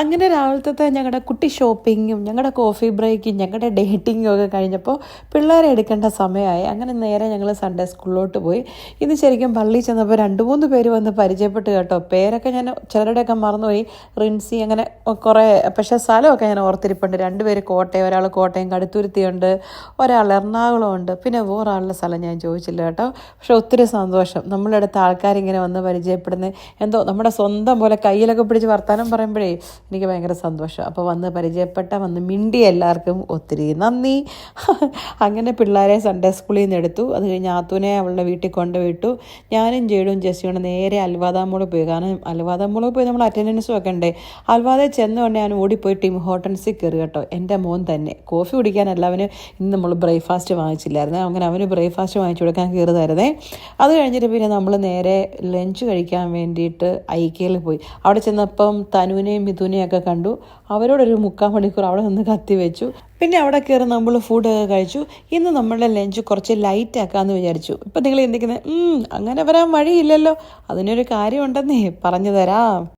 അങ്ങനെ രാവിലത്തെ ഞങ്ങളുടെ കുട്ടി ഷോപ്പിങ്ങും ഞങ്ങളുടെ കോഫി ബ്രേക്കും ഞങ്ങളുടെ ഡേറ്റിങ്ങും ഒക്കെ കഴിഞ്ഞപ്പോൾ പിള്ളേരെ എടുക്കേണ്ട സമയമായി. അങ്ങനെ നേരെ ഞങ്ങൾ സൺഡേ സ്കൂളിലോട്ട് പോയി. ഇന്ന് ശരിക്കും പള്ളിയിൽ ചെന്നപ്പോൾ 2-3 പേര് വന്ന് പരിചയപ്പെട്ട് കേട്ടോ. പേരൊക്കെ ഞാൻ ചിലരുടെയൊക്കെ മറന്നുപോയി. റിൻസി അങ്ങനെ കുറേ, പക്ഷേ സ്ഥലമൊക്കെ ഞാൻ ഓർത്തിരിപ്പുണ്ട്. 2 പേര് കോട്ടയം, ഒരാൾ കോട്ടയം കടുത്തുരുത്തിയുണ്ട്, ഒരാൾ എറണാകുളം ഉണ്ട്, പിന്നെ വേറൊരാളുടെ സ്ഥലം ഞാൻ ചോദിച്ചില്ല കേട്ടോ. പക്ഷെ ഒത്തിരി സന്തോഷം നമ്മളുടെ അടുത്ത് ആൾക്കാരിങ്ങനെ വന്ന് പരിചയപ്പെടുന്നത്. എന്തോ നമ്മുടെ സ്വന്തം പോലെ കയ്യിലൊക്കെ പിടിച്ച് വർത്താനം പറയുമ്പോഴേ എനിക്ക് ഭയങ്കര സന്തോഷം. അപ്പോൾ വന്ന് വന്ന് മിണ്ടി എല്ലാവർക്കും ഒത്തിരി നന്ദി. അങ്ങനെ പിള്ളേരെ സൺഡേ സ്കൂളിൽ നിന്ന് എടുത്തു. അത് കഴിഞ്ഞ് ആത്തൂനെ അവളുടെ വീട്ടിൽ കൊണ്ടുവിട്ടു. ഞാനും ജേഡും ജെസ്സിയോടെ നേരെ അൽവാദാമോളിൽ പോയി. കാരണം അൽവാദാമോളിൽ പോയി നമ്മൾ അറ്റൻഡൻസ് വെക്കണ്ടേ. അൽവാദയിൽ ചെന്നുകൊണ്ട് ഞാൻ ഓടിപ്പോയി ടിം ഹോട്ടൻസിൽ കയറി കേട്ടോ. എൻ്റെ മോൻ തന്നെ കോഫി കുടിക്കാനല്ല, അവന് ഇന്ന് നമ്മൾ ബ്രേക്ക്ഫാസ്റ്റ് വാങ്ങിച്ചില്ലായിരുന്നേ. അങ്ങനെ അവന് ബ്രേക്ക്ഫാസ്റ്റ് വാങ്ങിച്ചു കൊടുക്കാൻ കയറുതായിരുന്നേ. അത് കഴിഞ്ഞിട്ട് പിന്നെ നമ്മൾ നേരെ ലഞ്ച് കഴിക്കാൻ വേണ്ടിയിട്ട് ഐക്കയിൽ പോയി. അവിടെ ചെന്നപ്പം തനുവിനെയും മിഥുനെയും ഒക്കെ കണ്ടു. അവരോടൊരു 3/4 മണിക്കൂർ അവിടെ നിന്ന് കത്തി വെച്ചു. പിന്നെ അവിടെ കയറി നമ്മൾ ഫുഡൊക്കെ കഴിച്ചു. ഇന്ന് നമ്മളുടെ ലഞ്ച് കുറച്ച് ലൈറ്റ് ആക്കാമെന്ന് വിചാരിച്ചു. ഇപ്പം നിങ്ങൾ ചിന്തിക്കുന്നത് അങ്ങനെ വരാൻ വഴിയില്ലല്ലോ. അതിനൊരു കാര്യമുണ്ടെന്നേ പറഞ്ഞു തരാം.